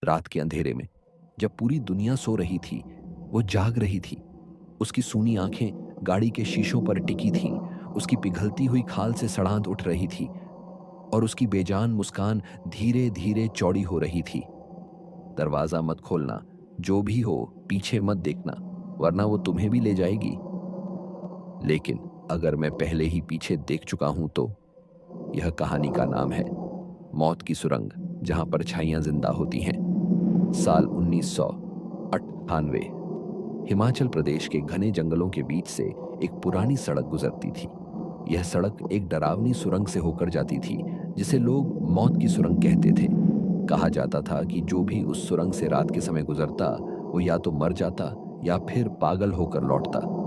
रात के अंधेरे में, जब पूरी दुनिया सो रही थी, वो जाग रही थी। उसकी सूनी आंखें गाड़ी के शीशों पर टिकी थीं, उसकी पिघलती हुई खाल से सड़ांध उठ रही थी और उसकी बेजान मुस्कान धीरे धीरे चौड़ी हो रही थी। दरवाजा मत खोलना, जो भी हो पीछे मत देखना, वरना वो तुम्हें भी ले जाएगी। लेकिन अगर मैं पहले ही पीछे देख चुका हूं तो। यह कहानी का नाम है मौत की सुरंग, जहां परछाइयां जिंदा होती हैं। साल 1998। हिमाचल प्रदेश के घने जंगलों के बीच से एक पुरानी सड़क गुजरती थी। यह सड़क एक डरावनी सुरंग से होकर जाती थी, जिसे लोग मौत की सुरंग कहते थे। कहा जाता था कि जो भी उस सुरंग से रात के समय गुजरता, वो या तो मर जाता या फिर पागल होकर लौटता।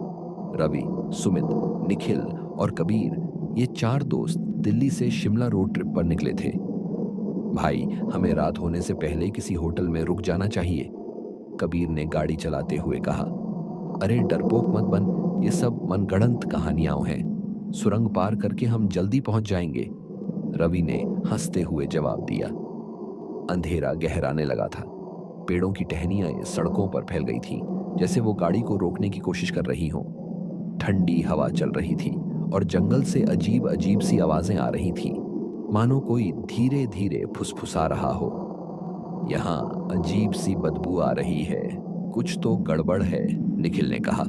रवि, सुमित, निखिल और कबीर, ये चार दोस्त दिल्ली से शिमला रोड ट्रिप पर निकले थे। भाई, हमें रात होने से पहले किसी होटल में रुक जाना चाहिए, कबीर ने गाड़ी चलाते हुए कहा। अरे डरपोक मत बन, ये सब मनगढ़ंत कहानियां हैं। सुरंग पार करके हम जल्दी पहुंच जाएंगे, रवि ने हंसते हुए जवाब दिया। अंधेरा गहराने लगा था। पेड़ों की टहनियां सड़कों पर फैल गई थीं, जैसे वो गाड़ी को रोकने की कोशिश कर रही हों। ठंडी हवा चल रही थी और जंगल से अजीब अजीब सी आवाजें आ रही थीं, मानो कोई धीरे धीरे फुसफुसा रहा हो। यहाँ अजीब सी बदबू आ रही है, कुछ तो गड़बड़ है, निखिल ने कहा।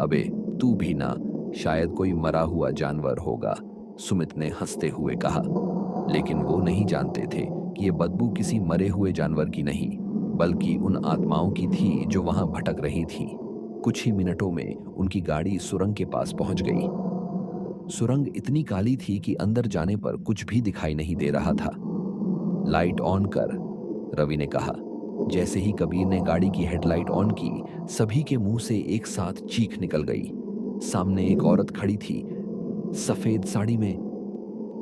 अबे तू भी ना, शायद कोई मरा हुआ जानवर होगा, सुमित ने हंसते हुए कहा। लेकिन वो नहीं जानते थे कि ये बदबू किसी मरे हुए जानवर की नहीं, बल्कि उन आत्माओं की थी जो वहां भटक रही थीं। कुछ ही मिनटों में उनकी गाड़ी सुरंग के पास पहुंच गई। सुरंग इतनी काली थी कि अंदर जाने पर कुछ भी दिखाई नहीं दे रहा था। लाइट ऑन कर, रवि ने कहा। जैसे ही कबीर ने गाड़ी की हेडलाइट ऑन की, सभी के मुंह से एक साथ चीख निकल गई। सामने एक औरत खड़ी थी, सफेद साड़ी में।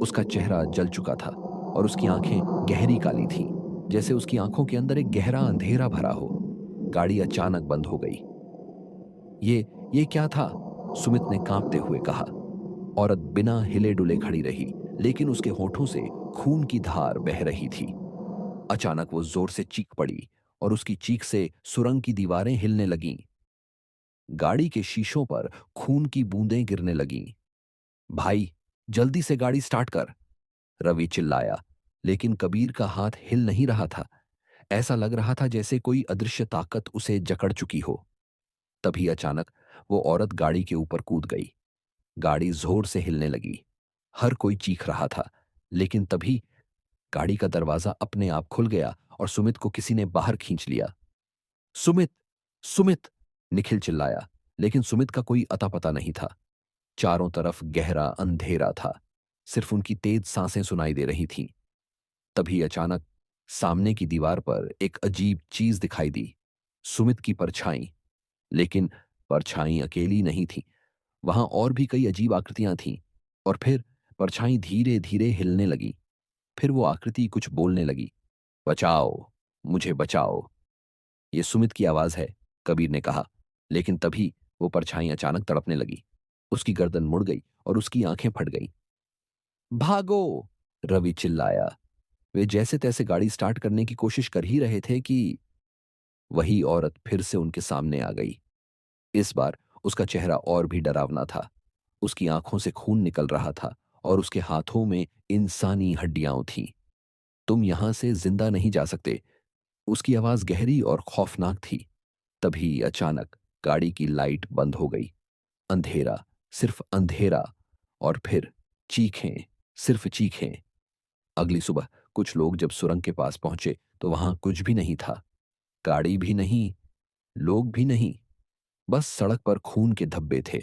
उसका चेहरा जल चुका था और उसकी आंखें गहरी काली थीं, जैसे उसकी आंखों के अंदर एक गहरा अंधेरा भरा हो। गाड़ी अचानक बंद हो गई। ये ये क्या था? सुमित ने कांपते हुए कहा। औरत बिना हिले डुले खड़ी रही, लेकिन उसके होठों से खून की धार बह रही थी। अचानक वो जोर से चीख पड़ी और उसकी चीख से सुरंग की दीवारें हिलने लगीं। गाड़ी के शीशों पर खून की बूंदें गिरने लगीं। भाई, जल्दी से गाड़ी स्टार्ट कर, रवि चिल्लाया। लेकिन कबीर का हाथ हिल नहीं रहा था। ऐसा लग रहा था जैसे कोई अदृश्य ताकत उसे जकड़ चुकी हो। तभी अचानक वो औरत गाड़ी के ऊपर कूद गई। गाड़ी जोर से हिलने लगी। हर कोई चीख रहा था। लेकिन तभी गाड़ी का दरवाजा अपने आप खुल गया और सुमित को किसी ने बाहर खींच लिया। सुमित! सुमित! निखिल चिल्लाया, लेकिन सुमित का कोई अता पता नहीं था। चारों तरफ गहरा अंधेरा था। सिर्फ उनकी तेज सांसें सुनाई दे रही थीं। तभी अचानक सामने की दीवार पर एक अजीब चीज दिखाई दी। सुमित की परछाई। लेकिन परछाई अकेली नहीं थी। वहां और भी कई अजीब आकृतियां थीं। और फिर परछाई धीरे धीरे हिलने लगी। फिर वो आकृति कुछ बोलने लगी। बचाओ, मुझे बचाओ। ये सुमित की आवाज है, कबीर ने कहा। लेकिन तभी वो परछाई अचानक तड़पने लगी। उसकी गर्दन मुड़ गई और उसकी आंखें फट गईं। भागो! रवि चिल्लाया। वे जैसे तैसे गाड़ी स्टार्ट करने की कोशिश कर ही रहे थे कि वही औरत फिर से उनके सामने आ गई। इस बार उसका चेहरा और भी डरावना था। उसकी आंखों से खून निकल रहा था और उसके हाथों में इंसानी हड्डियां थीं। तुम यहां से जिंदा नहीं जा सकते। उसकी आवाज गहरी और खौफनाक थी। तभी अचानक गाड़ी की लाइट बंद हो गई। अंधेरा, सिर्फ अंधेरा। और फिर चीखें, सिर्फ चीखें। अगली सुबह कुछ लोग जब सुरंग के पास पहुंचे तो वहां कुछ भी नहीं था। गाड़ी भी नहीं, लोग भी नहीं। बस सड़क पर खून के धब्बे थे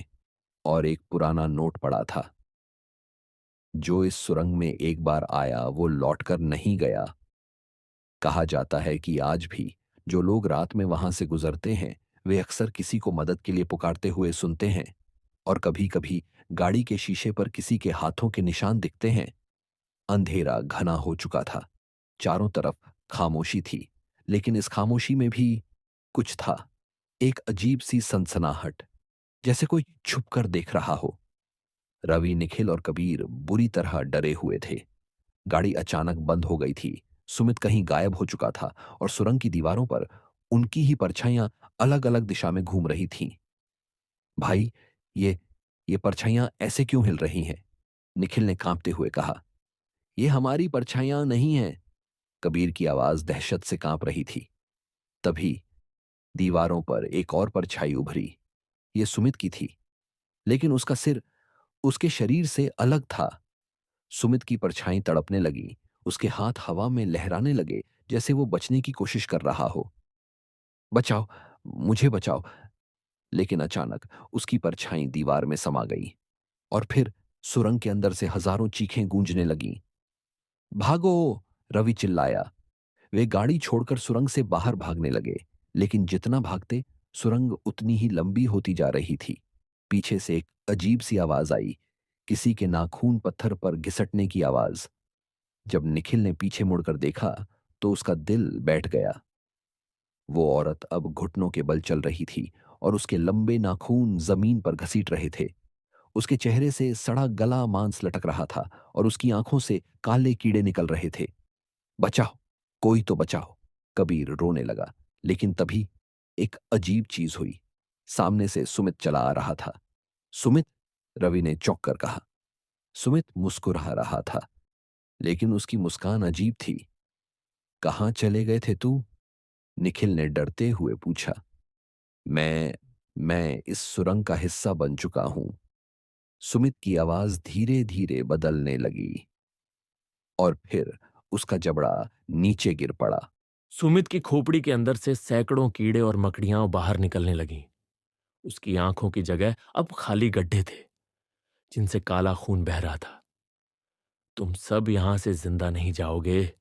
और एक पुराना नोट पड़ा था। जो इस सुरंग में एक बार आया वो लौटकर नहीं गया। कहा जाता है कि आज भी जो लोग रात में वहां से गुजरते हैं, वे अक्सर किसी को मदद के लिए पुकारते हुए सुनते हैं। और कभी कभी गाड़ी के शीशे पर किसी के हाथों के निशान दिखते हैं। अंधेरा घना हो चुका था। चारों तरफ खामोशी थी। लेकिन इस खामोशी में भी कुछ था। एक अजीब सी सनसनाहट, जैसे कोई छुप कर देख रहा हो। रवि, निखिल और कबीर बुरी तरह डरे हुए थे। गाड़ी अचानक बंद हो गई थी। सुमित कहीं गायब हो चुका था और सुरंग की दीवारों पर उनकी ही परछाइयां अलग अलग दिशा में घूम रही थीं। भाई, ये ये परछाइयां ऐसे क्यों हिल रही हैं? निखिल ने कांपते हुए कहा। ये हमारी परछाइयां नहीं हैं। कबीर की आवाज दहशत से कांप रही थी। तभी दीवारों पर एक और परछाई उभरी। ये सुमित की थी, लेकिन उसका सिर उसके शरीर से अलग था। सुमित की परछाई तड़पने लगी। उसके हाथ हवा में लहराने लगे, जैसे वो बचने की कोशिश कर रहा हो। बचाओ, मुझे बचाओ। लेकिन अचानक उसकी परछाई दीवार में समा गई और फिर सुरंग के अंदर से हजारों चीखें गूंजने लगीं। भागो! रवि चिल्लाया। वे गाड़ी छोड़कर सुरंग से बाहर भागने लगे, लेकिन जितना भागते, सुरंग उतनी ही लंबी होती जा रही थी। पीछे से एक अजीब सी आवाज आई, किसी के नाखून पत्थर पर घिसटने की आवाज। जब निखिल ने पीछे मुड़कर देखा, तो उसका दिल बैठ गया। वो औरत अब घुटनों के बल चल रही थी और उसके लंबे नाखून जमीन पर घसीट रहे थे। उसके चेहरे से सड़ा गला मांस लटक रहा था और उसकी आंखों से काले कीड़े निकल रहे थे। बचाओ, कोई तो बचाओ! कबीर रोने लगा। लेकिन तभी एक अजीब चीज हुई। सामने से सुमित चला आ रहा था। सुमित! रवि ने चौंक कर कहा। सुमित मुस्कुरा रहा था, लेकिन उसकी मुस्कान अजीब थी। कहाँ चले गए थे तू? निखिल ने डरते हुए पूछा। मैं इस सुरंग का हिस्सा बन चुका हूं। सुमित की आवाज धीरे धीरे बदलने लगी और फिर उसका जबड़ा नीचे गिर पड़ा। सुमित की खोपड़ी के अंदर से सैकड़ों कीड़े और मकड़ियां बाहर निकलने लगीं। उसकी आंखों की जगह अब खाली गड्ढे थे, जिनसे काला खून बह रहा था। तुम सब यहां से जिंदा नहीं जाओगे।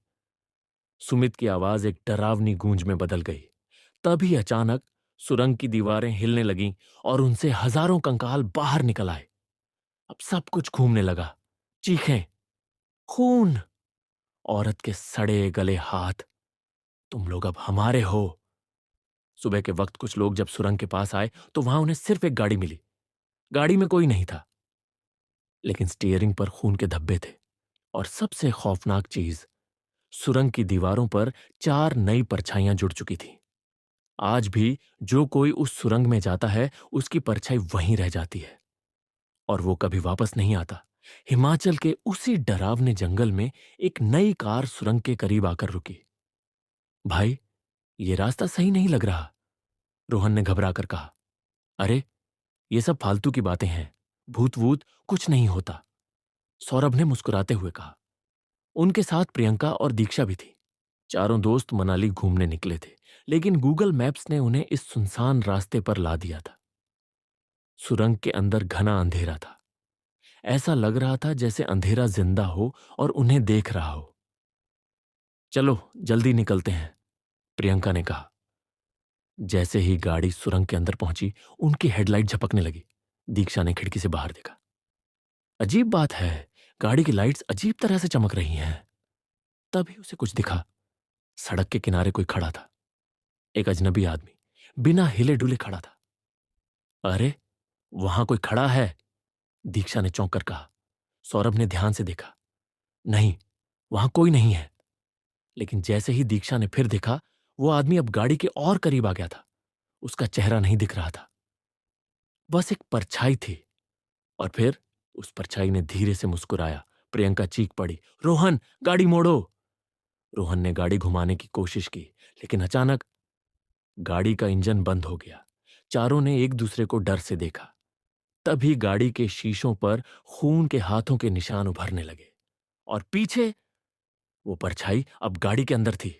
सुमित की आवाज एक डरावनी गूंज में बदल गई। तभी अचानक सुरंग की दीवारें हिलने लगीं और उनसे हजारों कंकाल बाहर निकल आए। अब सब कुछ घूमने लगा। चीखें, खून, औरत के सड़े गले हाथ। तुम लोग अब हमारे हो। सुबह के वक्त कुछ लोग जब सुरंग के पास आए तो वहां उन्हें सिर्फ एक गाड़ी मिली। गाड़ी में कोई नहीं था, लेकिन स्टीयरिंग पर खून के धब्बे थे। और सबसे खौफनाक चीज, सुरंग की दीवारों पर 4 नई परछाइयां जुड़ चुकी थीं। आज भी जो कोई उस सुरंग में जाता है, उसकी परछाई वहीं रह जाती है और वो कभी वापस नहीं आता। हिमाचल के उसी डरावने जंगल में एक नई कार सुरंग के करीब आकर रुकी। भाई, ये रास्ता सही नहीं लग रहा, रोहन ने घबरा कर कहा। अरे, ये सब फालतू की बातें हैं। भूत वूत कुछ नहीं होता, सौरभ ने मुस्कुराते हुए कहा। उनके साथ प्रियंका और दीक्षा भी थी। चारों दोस्त मनाली घूमने निकले थे, लेकिन गूगल मैप्स ने उन्हें इस सुनसान रास्ते पर ला दिया था। सुरंग के अंदर घना अंधेरा था। ऐसा लग रहा था जैसे अंधेरा जिंदा हो और उन्हें देख रहा हो। चलो जल्दी निकलते हैं, प्रियंका ने कहा। जैसे ही गाड़ी सुरंग के अंदर पहुंची, उनकी हेडलाइट झपकने लगी। दीक्षा ने खिड़की से बाहर देखा। अजीब बात है, गाड़ी की लाइट्स अजीब तरह से चमक रही हैं। तभी उसे कुछ दिखा। सड़क के किनारे कोई खड़ा था, एक अजनबी आदमी, बिना हिले डुले खड़ा था। अरे, वहां कोई खड़ा है, दीक्षा ने चौंक कर कहा। सौरभ ने ध्यान से देखा। नहीं, वहां कोई नहीं है। लेकिन जैसे ही दीक्षा ने फिर देखा, वो आदमी अब गाड़ी के और करीब आ गया था। उसका चेहरा नहीं दिख रहा था, बस एक परछाई थी। और फिर उस परछाई ने धीरे से मुस्कुराया। प्रियंका चीख पड़ी, रोहन, गाड़ी मोड़ो। रोहन ने गाड़ी घुमाने की कोशिश की, लेकिन अचानक गाड़ी का इंजन बंद हो गया। चारों ने एक दूसरे को डर से देखा। तभी गाड़ी के शीशों पर खून के हाथों के निशान उभरने लगे और पीछे वो परछाई अब गाड़ी के अंदर थी।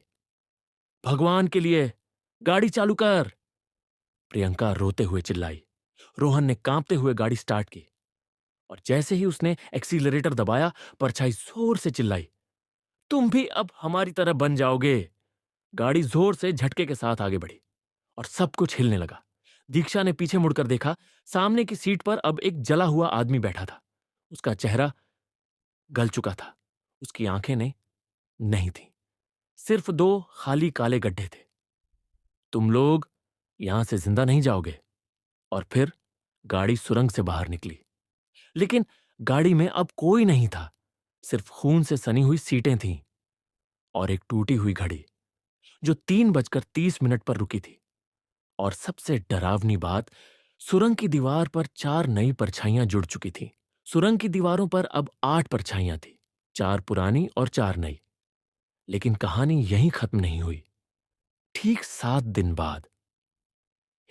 भगवान के लिए गाड़ी चालू कर, प्रियंका रोते हुए चिल्लाई। रोहन ने कांपते हुए गाड़ी स्टार्ट की और जैसे ही उसने एक्सीलरेटर दबाया, परछाई जोर से चिल्लाई, तुम भी अब हमारी तरह बन जाओगे। गाड़ी जोर से झटके के साथ आगे बढ़ी और सब कुछ हिलने लगा। दीक्षा ने पीछे मुड़कर देखा। सामने की सीट पर अब एक जला हुआ आदमी बैठा था। उसका चेहरा गल चुका था। उसकी आंखें ने नहीं थी, सिर्फ 2 खाली काले गड्ढे थे। तुम लोग यहां से जिंदा नहीं जाओगे। और फिर गाड़ी सुरंग से बाहर निकली, लेकिन गाड़ी में अब कोई नहीं था, सिर्फ खून से सनी हुई सीटें थीं। और एक टूटी हुई घड़ी जो 3:30 पर रुकी थी। और सबसे डरावनी बात, सुरंग की दीवार पर 4 नई परछाइयां जुड़ चुकी थीं। सुरंग की दीवारों पर अब 8 परछाइयां थीं, 4 पुरानी और 4 नई। लेकिन कहानी यहीं खत्म नहीं हुई। ठीक 7 दिन बाद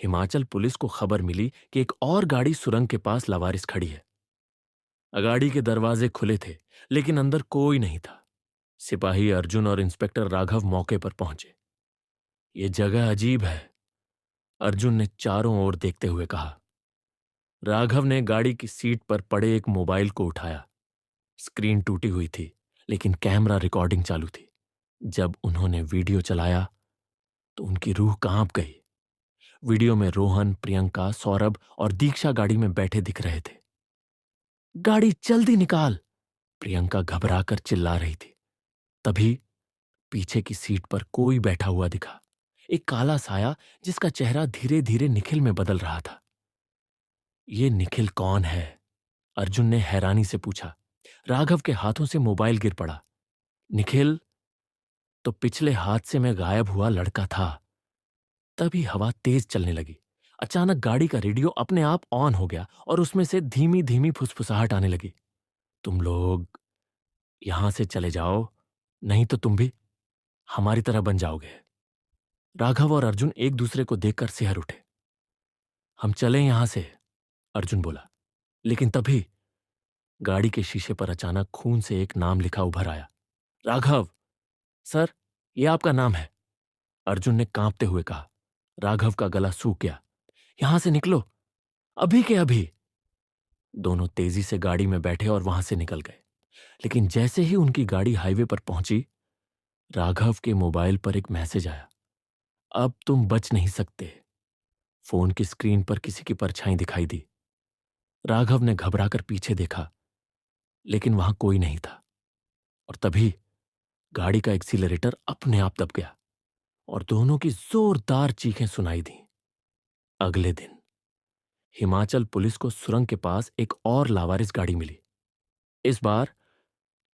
हिमाचल पुलिस को खबर मिली कि एक और गाड़ी सुरंग के पास लावारिस खड़ी है। गाड़ी के दरवाजे खुले थे, लेकिन अंदर कोई नहीं था। सिपाही अर्जुन और इंस्पेक्टर राघव मौके पर पहुंचे। ये जगह अजीब है, अर्जुन ने चारों ओर देखते हुए कहा। राघव ने गाड़ी की सीट पर पड़े एक मोबाइल को उठाया। स्क्रीन टूटी हुई थी, लेकिन कैमरा रिकॉर्डिंग चालू थी। जब उन्होंने वीडियो चलाया तो उनकी रूह कांप गई। वीडियो में रोहन, प्रियंका, सौरभ और दीक्षा गाड़ी में बैठे दिख रहे थे। गाड़ी जल्दी निकाल, प्रियंका घबराकर चिल्ला रही थी। तभी पीछे की सीट पर कोई बैठा हुआ दिखा, एक काला साया जिसका चेहरा धीरे धीरे निखिल में बदल रहा था। ये निखिल कौन है? अर्जुन ने हैरानी से पूछा। राघव के हाथों से मोबाइल गिर पड़ा। निखिल तो पिछले हादसे में गायब हुआ लड़का था। तभी हवा तेज चलने लगी। अचानक गाड़ी का रेडियो अपने आप ऑन हो गया और उसमें से धीमी धीमी फुसफुसाहट आने लगी। तुम लोग यहां से चले जाओ, नहीं तो तुम भी हमारी तरह बन जाओगे। राघव और अर्जुन एक दूसरे को देखकर सिहर उठे। हम चलें यहां से, अर्जुन बोला। लेकिन तभी गाड़ी के शीशे पर अचानक खून से एक नाम लिखा उभर आया। राघव सर, यह आपका नाम है, अर्जुन ने कांपते हुए कहा। राघव का गला सूख गया। यहां से निकलो, अभी के अभी। दोनों तेजी से गाड़ी में बैठे और वहां से निकल गए। लेकिन जैसे ही उनकी गाड़ी हाईवे पर पहुंची, राघव के मोबाइल पर एक मैसेज आया। अब तुम बच नहीं सकते। फोन की स्क्रीन पर किसी की परछाई दिखाई दी। राघव ने घबराकर पीछे देखा, लेकिन वहां कोई नहीं था। और तभी गाड़ी का एक्सीलरेटर अपने आप दब गया और दोनों की जोरदार चीखें सुनाई दी। अगले दिन हिमाचल पुलिस को सुरंग के पास एक और लावारिस गाड़ी मिली। इस बार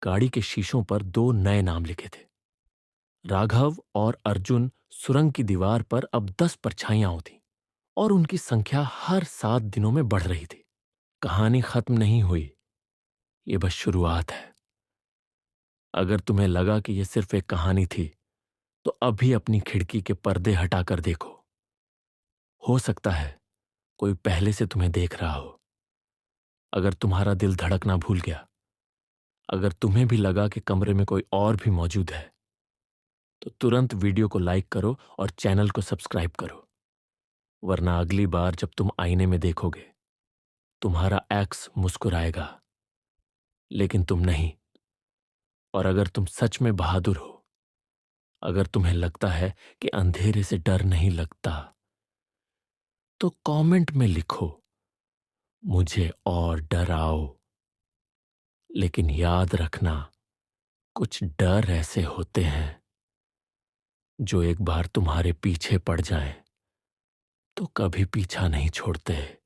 गाड़ी के शीशों पर 2 नए नाम लिखे थे। राघव और अर्जुन सुरंग की दीवार पर अब 10 परछाइयां होती और उनकी संख्या हर 7 दिनों में बढ़ रही थी। कहानी खत्म नहीं हुई, ये बस शुरुआत है। अगर तुम्हें लगा कि यह सिर्फ एक कहानी थी, तो अभी अपनी खिड़की के पर्दे हटाकर देखो। हो सकता है कोई पहले से तुम्हें देख रहा हो। अगर तुम्हारा दिल धड़कना भूल गया, अगर तुम्हें भी लगा कि कमरे में कोई और भी मौजूद है, तो तुरंत वीडियो को लाइक करो और चैनल को सब्सक्राइब करो। वरना अगली बार जब तुम आईने में देखोगे, तुम्हारा एक्स मुस्कुराएगा, लेकिन तुम नहीं। और अगर तुम सच में बहादुर हो, अगर तुम्हें लगता है कि अंधेरे से डर नहीं लगता, तो कमेंट में लिखो, मुझे और डराओ। लेकिन याद रखना, कुछ डर ऐसे होते हैं जो एक बार तुम्हारे पीछे पड़ जाएं, तो कभी पीछा नहीं छोड़ते।